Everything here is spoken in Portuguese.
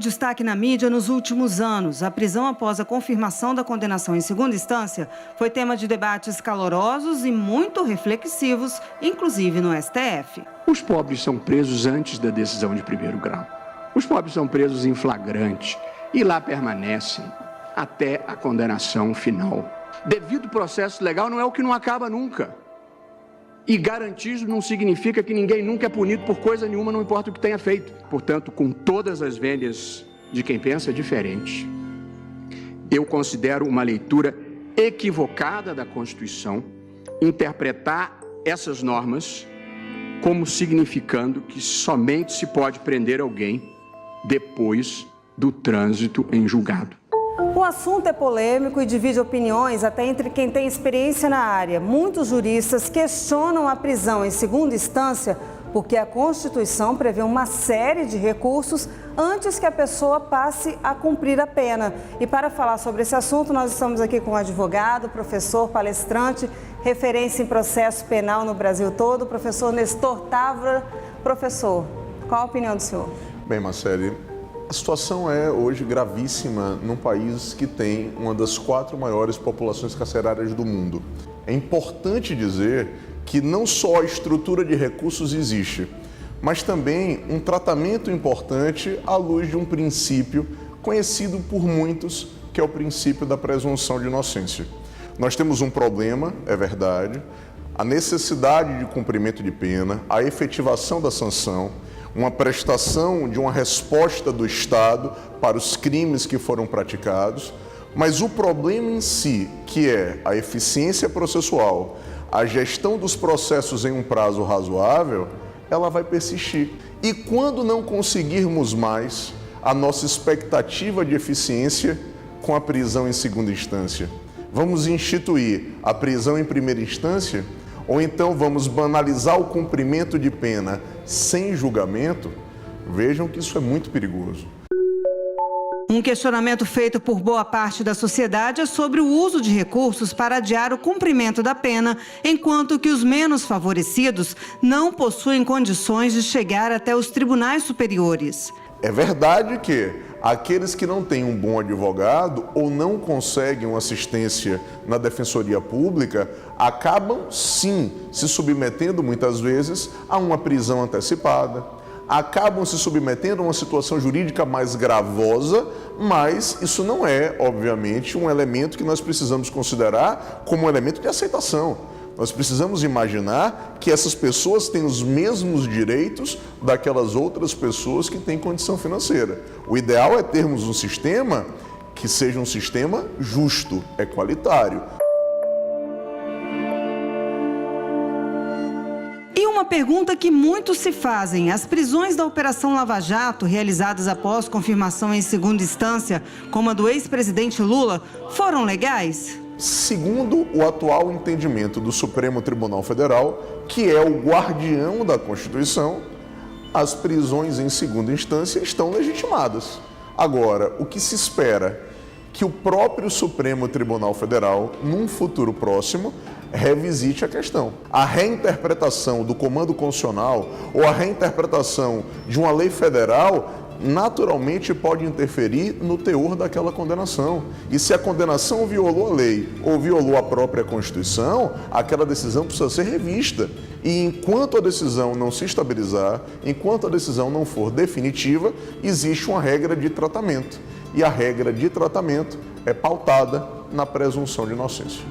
destaque na mídia nos últimos anos. A prisão após a confirmação da condenação em segunda instância foi tema de debates calorosos e muito reflexivos, inclusive no STF. Os pobres são presos antes da decisão de primeiro grau. Os pobres são presos em flagrante e lá permanecem até a condenação final. Devido processo legal não é o que não acaba nunca. E garantismo não significa que ninguém nunca é punido por coisa nenhuma, não importa o que tenha feito. Portanto, com todas as vênias de quem pensa diferente, eu considero uma leitura equivocada da Constituição interpretar essas normas como significando que somente se pode prender alguém depois do trânsito em julgado. O assunto é polêmico e divide opiniões até entre quem tem experiência na área. Muitos juristas questionam a prisão em segunda instância porque a Constituição prevê uma série de recursos antes que a pessoa passe a cumprir a pena. E para falar sobre esse assunto, nós estamos aqui com um advogado, professor, palestrante, referência em processo penal no Brasil todo, professor Nestor Távora. Professor, qual a opinião do senhor? Bem, Marcele, a situação é hoje gravíssima num país que tem uma das 4 maiores populações carcerárias do mundo. É importante dizer que não só a estrutura de recursos existe, mas também um tratamento importante à luz de um princípio conhecido por muitos, que é o princípio da presunção de inocência. Nós temos um problema, é verdade, a necessidade de cumprimento de pena, a efetivação da sanção, uma prestação de uma resposta do Estado para os crimes que foram praticados, mas o problema em si, que é a eficiência processual, a gestão dos processos em um prazo razoável, ela vai persistir. E quando não conseguirmos mais a nossa expectativa de eficiência com a prisão em segunda instância, vamos instituir a prisão em primeira instância? Ou então vamos banalizar o cumprimento de pena sem julgamento? Vejam que isso é muito perigoso. Um questionamento feito por boa parte da sociedade é sobre o uso de recursos para adiar o cumprimento da pena, enquanto que os menos favorecidos não possuem condições de chegar até os tribunais superiores. É verdade que aqueles que não têm um bom advogado ou não conseguem uma assistência na defensoria pública acabam, sim, se submetendo muitas vezes a uma prisão antecipada, acabam se submetendo a uma situação jurídica mais gravosa, mas isso não é, obviamente, um elemento que nós precisamos considerar como um elemento de aceitação. Nós precisamos imaginar que essas pessoas têm os mesmos direitos daquelas outras pessoas que têm condição financeira. O ideal é termos um sistema que seja um sistema justo, equalitário. E uma pergunta que muitos se fazem: as prisões da Operação Lava Jato, realizadas após confirmação em segunda instância, como a do ex-presidente Lula, foram legais? Segundo o atual entendimento do Supremo Tribunal Federal, que é o guardião da Constituição, as prisões em segunda instância estão legitimadas. Agora, o que se espera? Que o próprio Supremo Tribunal Federal, num futuro próximo, revisite a questão. A reinterpretação do comando constitucional ou a reinterpretação de uma lei federal naturalmente pode interferir no teor daquela condenação. E se a condenação violou a lei ou violou a própria Constituição, aquela decisão precisa ser revista. E enquanto a decisão não se estabilizar, enquanto a decisão não for definitiva, existe uma regra de tratamento. E a regra de tratamento é pautada na presunção de inocência.